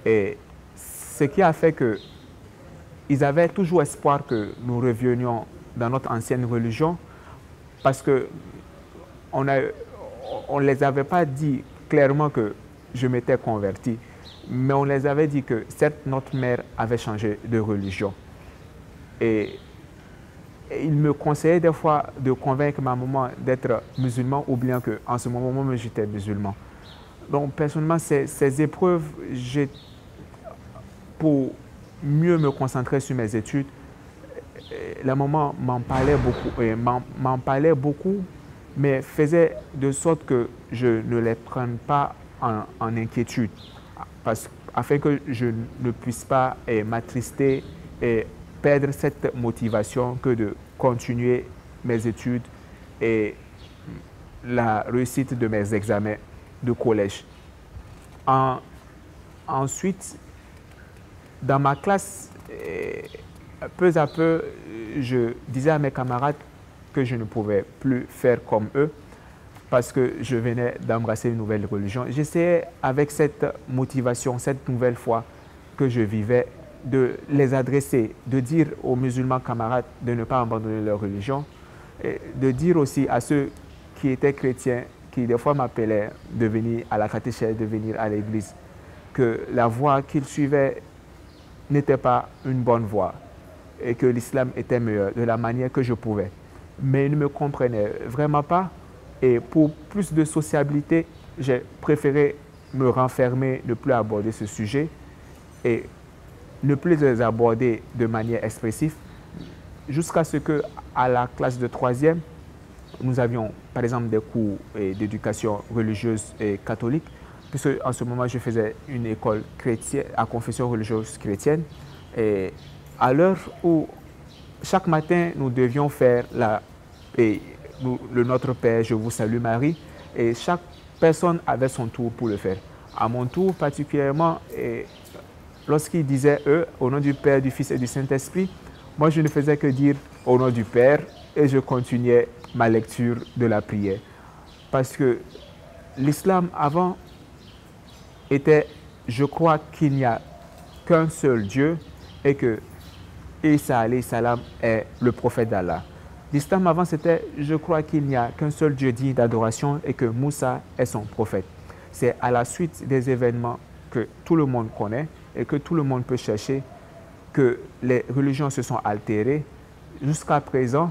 Et ce qui a fait qu'ils avaient toujours espoir que nous revenions dans notre ancienne religion, parce qu'on ne les avait pas dit clairement que je m'étais converti, mais on les avait dit que certes notre mère avait changé de religion. Et il me conseillait des fois de convaincre ma maman d'être musulman, ou bien qu'en ce moment même j'étais musulman. Donc personnellement, ces épreuves, pour mieux me concentrer sur mes études, la maman m'en parlait beaucoup, mais faisait de sorte que je ne les prenne pas en inquiétude, afin que je ne puisse pas m'attrister et perdre cette motivation que de continuer mes études et la réussite de mes examens de collège. Ensuite, dans ma classe, peu à peu, je disais à mes camarades que je ne pouvais plus faire comme eux parce que je venais d'embrasser une nouvelle religion. J'essayais, avec cette motivation, cette nouvelle foi que je vivais, de les adresser, de dire aux musulmans camarades de ne pas abandonner leur religion, et de dire aussi à ceux qui étaient chrétiens, qui des fois m'appelaient de venir à la catéchèse, de venir à l'église, que la voie qu'ils suivaient n'était pas une bonne voie et que l'islam était meilleur de la manière que je pouvais. Mais ils ne me comprenaient vraiment pas, et pour plus de sociabilité, j'ai préféré me renfermer, ne plus aborder ce sujet et ne plus les aborder de manière expressive, jusqu'à ce qu'à la classe de 3e, nous avions par exemple des cours d'éducation religieuse et catholique, puisque en ce moment je faisais une école chrétienne, à confession religieuse chrétienne, et à l'heure où chaque matin nous devions faire le Notre Père, je vous salue Marie, et chaque personne avait son tour pour le faire. À mon tour particulièrement, lorsqu'ils disaient eux, au nom du Père, du Fils et du Saint-Esprit, moi je ne faisais que dire au nom du Père et je continuais ma lecture de la prière. Parce que l'islam avant était, je crois qu'il n'y a qu'un seul Dieu et que Isa alayhi salam est le prophète d'Allah. L'islam avant c'était, je crois qu'il n'y a qu'un seul Dieu digne d'adoration et que Moussa est son prophète. C'est à la suite des événements que tout le monde connaît et que tout le monde peut chercher que les religions se sont altérées jusqu'à présent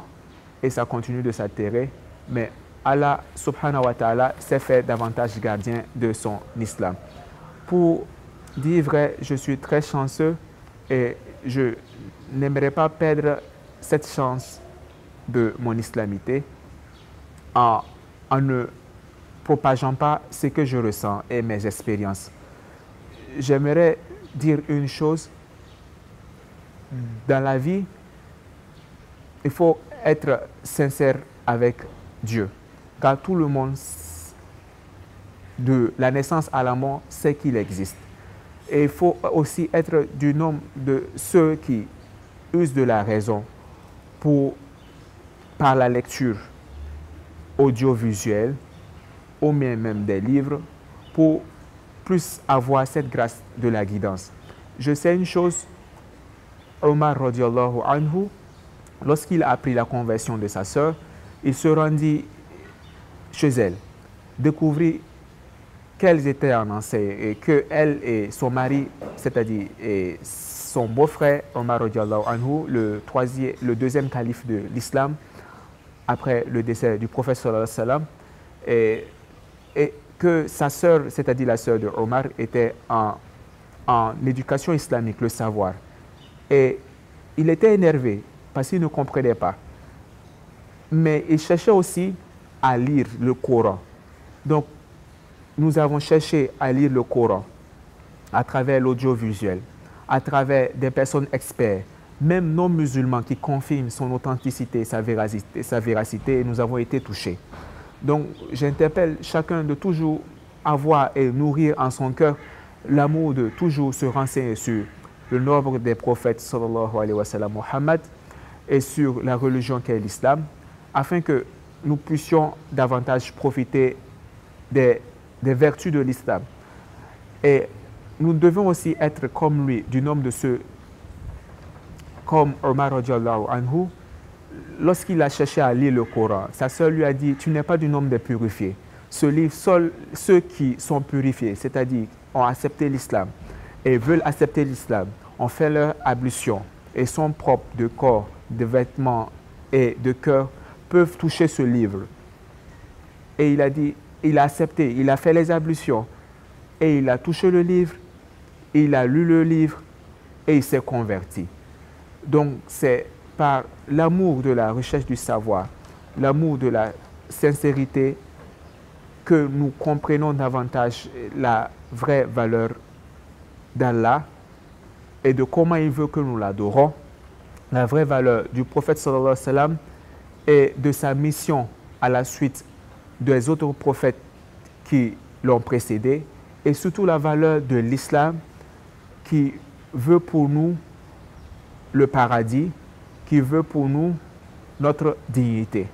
et ça continue de s'altérer, mais Allah subhanahu wa ta'ala s'est fait davantage gardien de son islam. Pour dire vrai, je suis très chanceux et je n'aimerais pas perdre cette chance de mon islamité en ne propageant pas ce que je ressens et mes expériences. J'aimerais dire une chose, dans la vie, il faut être sincère avec Dieu, car tout le monde, de la naissance à la mort, sait qu'il existe. Et il faut aussi être du nombre de ceux qui usent de la raison par la lecture audiovisuelle, ou même des livres, pour plus avoir cette grâce de la guidance. Je sais une chose, Omar radiallahu anhu, lorsqu'il a appris la conversion de sa sœur, il se rendit chez elle, découvrit qu'elles étaient en enceinte et qu'elle et son mari, c'est-à-dire son beau-frère Omar radiallahu anhu, le deuxième calife de l'islam, après le décès du prophète sallallahu alayhi wa sallam, et que sa sœur, c'est-à-dire la sœur de Omar, était en éducation islamique, le savoir. Et il était énervé parce qu'il ne comprenait pas. Mais il cherchait aussi à lire le Coran. Donc, nous avons cherché à lire le Coran à travers l'audiovisuel, à travers des personnes experts, même non musulmans qui confirment son authenticité, sa véracité, et nous avons été touchés. Donc, j'interpelle chacun de toujours avoir et nourrir en son cœur l'amour de toujours se renseigner sur le nombre des prophètes, sallallahu alayhi wa sallam, Muhammad, et sur la religion qu'est l'islam, afin que nous puissions davantage profiter des vertus de l'islam. Et nous devons aussi être comme lui, du nombre de ceux, comme Omar radiallahu anhu, lorsqu'il a cherché à lire le Coran, sa sœur lui a dit, tu n'es pas du nombre des purifiés. Ce livre, seuls ceux qui sont purifiés, c'est-à-dire ont accepté l'islam et veulent accepter l'islam, ont fait leur ablution et sont propres de corps, de vêtements et de cœur, peuvent toucher ce livre. Et il a dit, il a accepté, il a fait les ablutions et il a touché le livre, il a lu le livre et il s'est converti. Donc c'est par l'amour de la recherche du savoir, l'amour de la sincérité que nous comprenons davantage la vraie valeur d'Allah et de comment il veut que nous l'adorons, la vraie valeur du prophète sallallahu alayhi wa sallam et de sa mission à la suite des autres prophètes qui l'ont précédé, et surtout la valeur de l'islam qui veut pour nous le paradis, qui veut pour nous notre dignité.